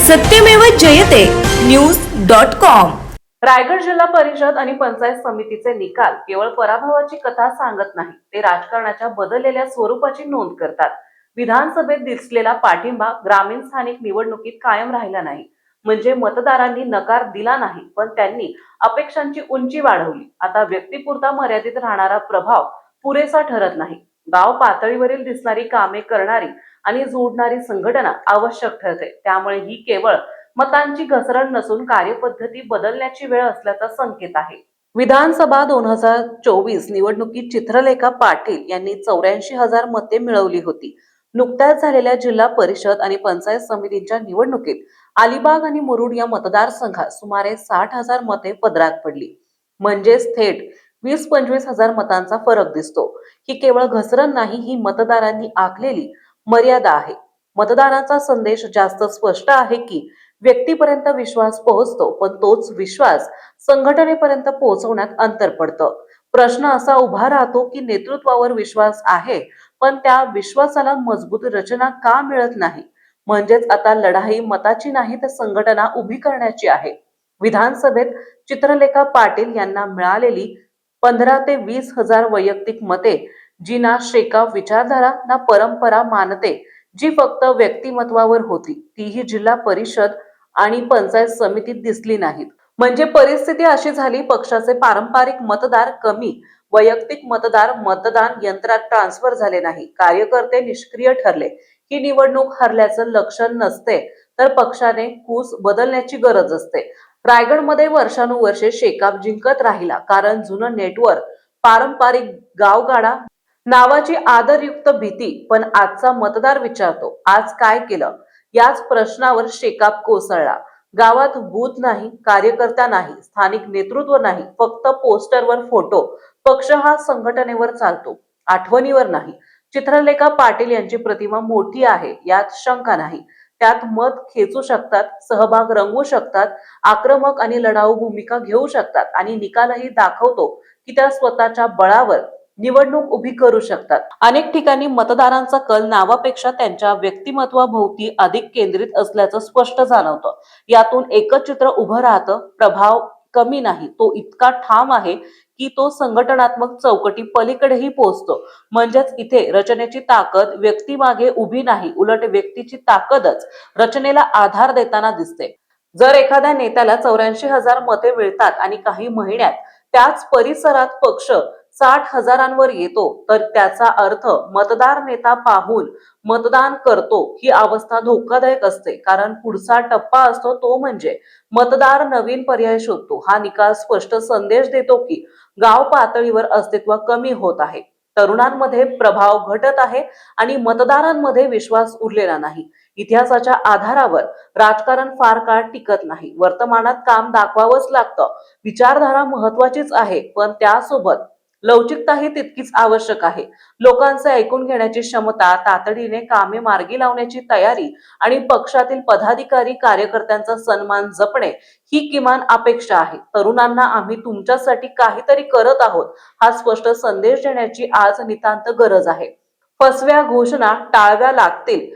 सत्यमेव जयते न्यूज.com। रायगड जिल्हा परिषद आणि पंचायत समितीचे निकाल केवळ पराभवाची कथा सांगत नाही, ते राजकारणाच्या बदललेल्या स्वरूपाची नोंद करतात। विधानसभेत दिसलेला पाठिंबा ग्रामीण स्थानिक निवडणुकीत कायम राहिला नाही, म्हणजे मतदारांनी नकार दिला नाही, पण त्यांनी अपेक्षांची उंची वाढवली। आता व्यक्तिपुरता मर्यादित राहणारा प्रभाव पुरेसा ठरत नाही। गाव पातळीवरील दिसणारी कामे करणारी आणि जोडणारी संघटना आवश्यक ठरते। त्यामुळे ही केवळ मतांची घसरण नसून कार्यपद्धती बदलण्याची वेळ असल्याचा संकेत आहे। विधानसभा 2024 निवडणुकीत चित्रलेखा पाटील यांनी 84,000 मते मिळवली होती। नुकत्याच झालेल्या जिल्हा परिषद आणि पंचायत समितीच्या निवडणुकीत अलिबाग आणि मुरुड या मतदारसंघात सुमारे 60,000 मते पदरात पडली, म्हणजेच थेट 20-25 हजार मतांचा फरक दिसतो। ही केवळ घसरण नाही, ही मतदारांनी आखलेली मर्यादा आहे। मतदारांचा संदेश जास्त स्पष्ट आहे की व्यक्तीपर्यंत विश्वास पोहोचतो, पण तोच विश्वास संघटनेपर्यंत पोहोचवण्यात अंतर पडतं। प्रश्न असा उभा राहतो की नेतृत्वावर विश्वास आहे, पण त्या विश्वासाला मजबूत रचना का मिळत नाही? म्हणजेच आता लढाई मताची नाही, तर संघटना उभी करण्याची आहे। विधानसभेत चित्रलेखा पाटील यांना मिळालेली 15 ते 20 हजार वैयक्तिक मते, जी ना शेकाप विचारधारा ना परंपरा मानते, जी फक्त व्यक्तिमत्वावर होती, तीही जिल्हा परिषद आणि पंचायत समितीत दिसली नाहीत। म्हणजे परिस्थिती अशी झाली, पक्षाचे पारंपरिक मतदार कमी, वैयक्तिक मतदार मतदान यंत्रात ट्रान्सफर झाले नाही, कार्यकर्ते निष्क्रिय ठरले। ही निवडणूक हरल्याचं लक्षण नसते, तर पक्षाने कूस बदलण्याची गरज असते। रायगडमध्ये वर्षानुवर्षे शेकाप जिंकत राहिला, कारण जुनं नेटवर्क, पारंपरिक गावगाडा नावाची आदरयुक्त भीती। पण आजचा मतदार विचारतो, आज काय केलं? याच प्रश्नावर शेकाप कोसळला। गावात बूथ नाही, कार्यकर्ता नाही, स्थानिक नेतृत्व नाही, फक्त पोस्टरवर फोटो। पक्ष हा संघटनेवर चालतो, आठवणीवर नाही। चित्रलेखा पाटील यांची प्रतिमा मोठी आहे, यात शंका नाही। त्यात मत खेचू शकतात, सहभाग रंगवू शकतात, आक्रमक आणि लढाऊ भूमिका घेऊ शकतात, आणि निकालही दाखवतो की त्या स्वतःच्या बळावर निवडणूक उभी करू शकतात। अनेक ठिकाणी मतदारांचा कल नावापेक्षा त्यांच्या व्यक्तिमत्वाभोवती अधिक केंद्रित असल्याचं स्पष्ट जाणवतं। यातून एकच चित्र उभं राहतं, प्रभाव कमी नाही, तो इतका ठाम आहे की तो संघटनात्मक चौकटी पलीकडेही पोहोचतो। म्हणजेच इथे रचनेची ताकद व्यक्तीमागे उभी नाही, उलट व्यक्तीची ताकदच रचनेला आधार देताना दिसते। जर एखाद्या नेत्याला 84,000 मते मिळतात आणि काही महिन्यात त्याच परिसरात पक्ष 60,000 येतो, तर त्याचा अर्थ मतदार नेता पाहून मतदान करतो ही अवस्था धोकादायक असते। कारण पुढचा टप्पा असतो तो म्हणजे मतदार नवीन पर्याय शोधतो। हा निकाल स्पष्ट संदेश देतो की गाव पातळीवर अस्तित्व कमी होत आहे, तरुणांमध्ये प्रभाव घटत आहे आणि मतदारांमध्ये विश्वास उरलेला नाही। इतिहासाच्या आधारावर राजकारण फार काळ टिकत नाही, वर्तमानात काम दाखवावंच लागतं। विचारधारा महत्वाचीच आहे, पण त्यासोबत लवचिकताही तितकीच आवश्यक आहे। लोकांचे ऐकून घेण्याची क्षमता, तातडीने कामे मार्गी लावण्याची तयारी आणि पक्षातील पदाधिकारी कार्यकर्त्यांचा सन्मान जपणे ही किमान अपेक्षा आहे। तरुणांना आम्ही तुमच्यासाठी काहीतरी करत आहोत हा स्पष्ट संदेश देण्याची आज नितांत गरज आहे। फसव्या घोषणा टाळव्या लागतील,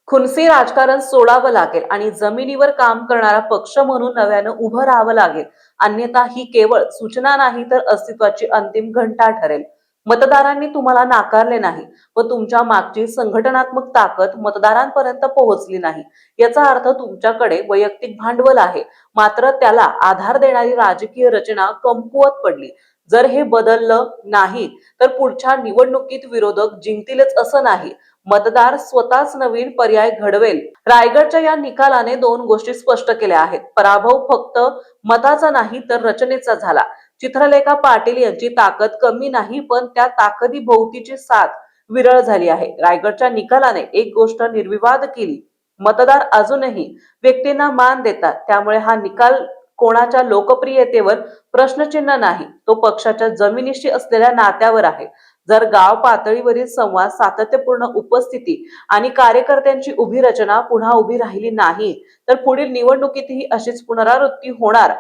खुनसी राजकारण सोडावं लागेल आणि जमिनीवर काम करणारा पक्ष म्हणून नव्यानं उभं राहावं लागेल। अन्यथा ही केवळ सूचना नाही, तर अस्तित्वाची अंतिम घंटा ठरेल। मतदारांनी तुम्हाला नाकारले नाही, व तुमच्या मागची संघटनात्मक ताकद मतदारांपर्यंत पोहोचली नाही। याचा अर्थ तुमच्याकडे वैयक्तिक भांडवल आहे, मात्र त्याला आधार देणारी राजकीय रचना कमकुवत पडली। जर हे बदललं नाही, तर पुढच्या निवडणुकीत विरोधक जिंकतीलच असं नाही, मतदार स्वतःच नवीन पर्याय घडवेल। रायगडच्या या निकालाने दोन गोष्टी स्पष्ट केल्या आहेत, पराभव फक्त मताचा नाही, तर रचनेचा झाला। चित्रलेखा पाटील यांची ताकद कमी नाही, पण त्या ताकदी भोवतीची साथ विरळ झाली आहे। रायगडच्या निकालाने एक गोष्ट निर्विवाद केली, मतदार अजूनही व्यक्तींना मान देतात। त्यामुळे हा निकाल कोणाच्या लोकप्रियतेवर प्रश्नचिन्ह नाही, तो पक्षाच्या जमिनीशी असलेल्या नात्यावर आहे। जर गाव पातळीवरील संवाद, सातत्यपूर्ण उपस्थिती आणि कार्यकर्त्यांची उभी रचना पुन्हा उभी राहिली नाही, तर पुढील निवडणुकीतही अशीच पुनरावृत्ती होणार।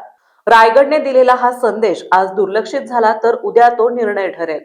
रायगडने दिलेला हा संदेश आज दुर्लक्षित झाला, तर उद्या तो निर्णय ठरेल।